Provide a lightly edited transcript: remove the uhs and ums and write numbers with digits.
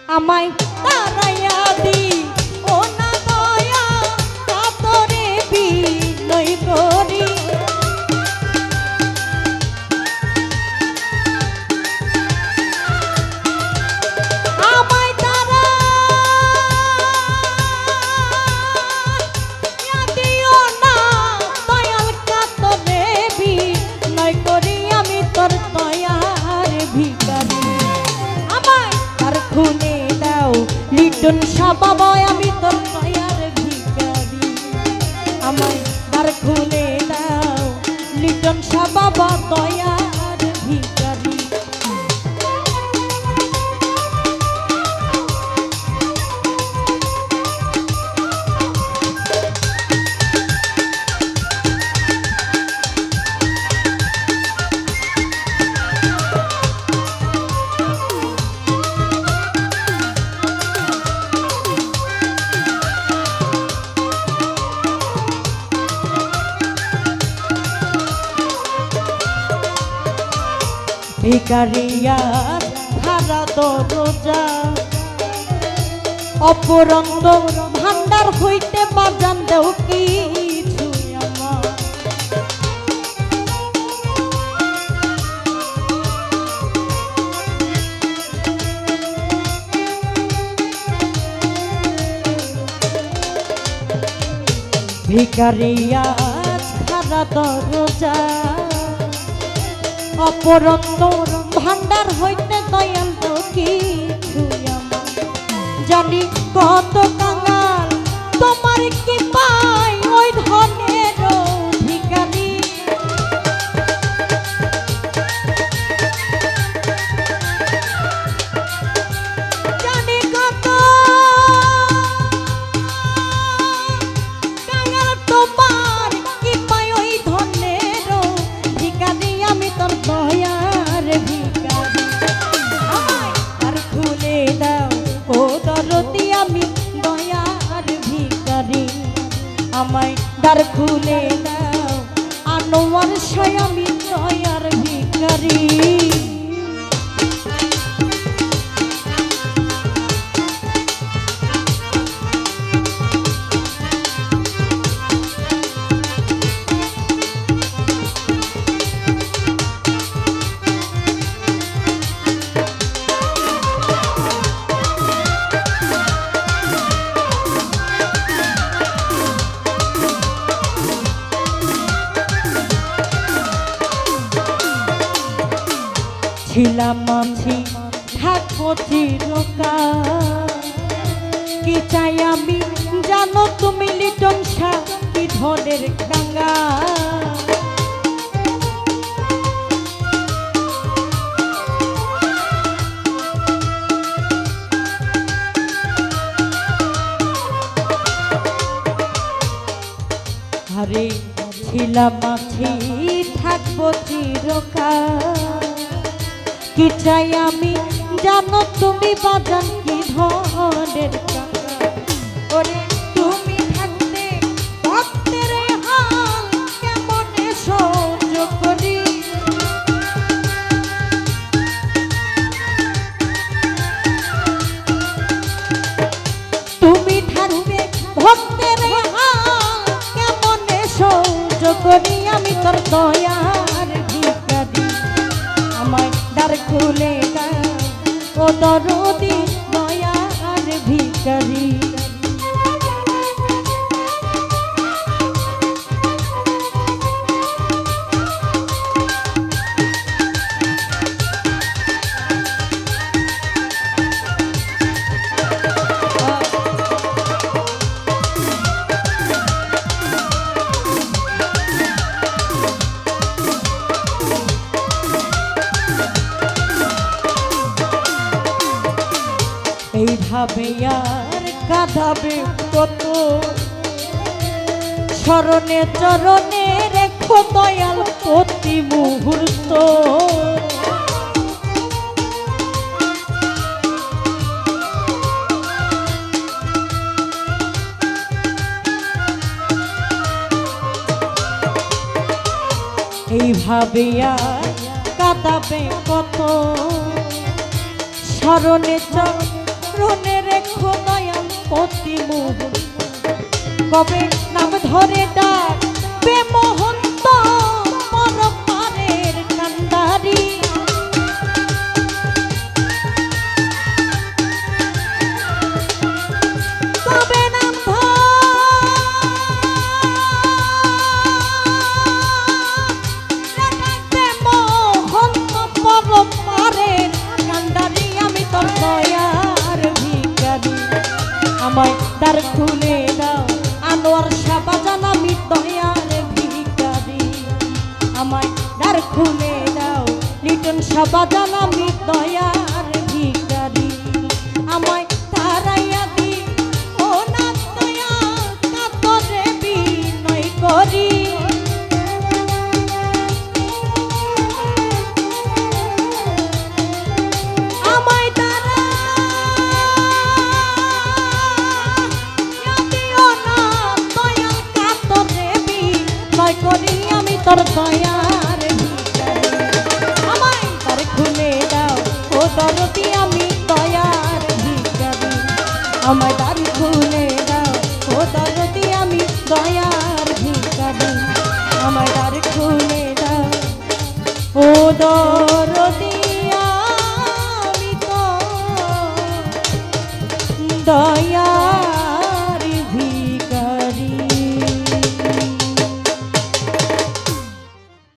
আমায় তারাইয়া দি ও না দয়া কাতরে বিনয় করি আমায় তারাইয়া দিও না দয়াল কাতরে বিনয় করি আমি তোর দয়ার ভিখারি আমায় তার খুনে দাও লিটন শাহ বাবা আমি তোর দয়ার ভিখারি আমায় তার খুনে দাও লিটন শাহ বাবা দয়ার ভিখারি ভিখারিয়া হারা দরজা অপরন্ত ভান্ডার হইতে বাজান দেও কিছু আমার ভিখারিয়া হারা দরজা অপরন্ত ভান্ডার হইতে দয়াল তো কিছু আমার জানি কত কাঙাল তোমার কি পাই ওই ধনের ভিখারি জানি কত কাঙাল তোমার কি পাই ওই ধনের ভিখারি আমি তোর দয়ার ভিখারি আমায় আর খুলে দাও ও দরদি আমি দয়ার ভিখারি আমায় দ্বার খুলে দাও আনোয়ার শাহ আমি দয়ার ভিখারি ছিলাম মাঝি থাকবো চিরকাল কি চাই আমি জানো তুমি লিটন শাহ কি ধনের কাঙ্গা আরে ছিলাম মাঝি থাকবো চিরকাল কি চাই আমি জানো তুমি বাজান কি ধনের ওরে তুমি থাকতে ভক্তের হাল কেমনে সহ্য করি তুমি থাকতে ভক্তের হাল কেমনে সহ্য করি আমি তোর দয়ার ভিখারি আমায় দ্বার খুলে দাও ও দরদি দয়ার ভিখারি এইভাবে আর কাঁদাবে কত শরণে চরণে রেখো দয়াল প্রতি মুহূর্ত এইভাবে আর কাঁদাবে কত স্মরণে চরণে চরণে রেখো দয়াল প্রতি মুহূর্ত কবে নাম ধরে ডাকবে মহন্ত পরপারের কান্ডারি কবে নাম ডাকবে মহন্ত পরপারের কান্ডারি আমি তোর দয়ার ভিখারি আমায় দ্বার খুলে দাও আনোয়ার শাহবাজান আমি দয়ার ভিখারি আমায় দ্বার খুলে দাও লিটন শাহবাজান আমি দয়ার ভিখারি আমায় তারাইয়া দি ও না দয়া কাতরে বিনয় করি আমায় করি আমি তোর দয়ার ভিখারি আমায় দ্বার খুলে দাও ও দরদি আমি দয়ার ভিখারি আমায় দ্বার খুলে দাও ও দরদি আমি দয়ার ভিখারি আমায় দ্বার খুলে দাও ও দরদি আমি তো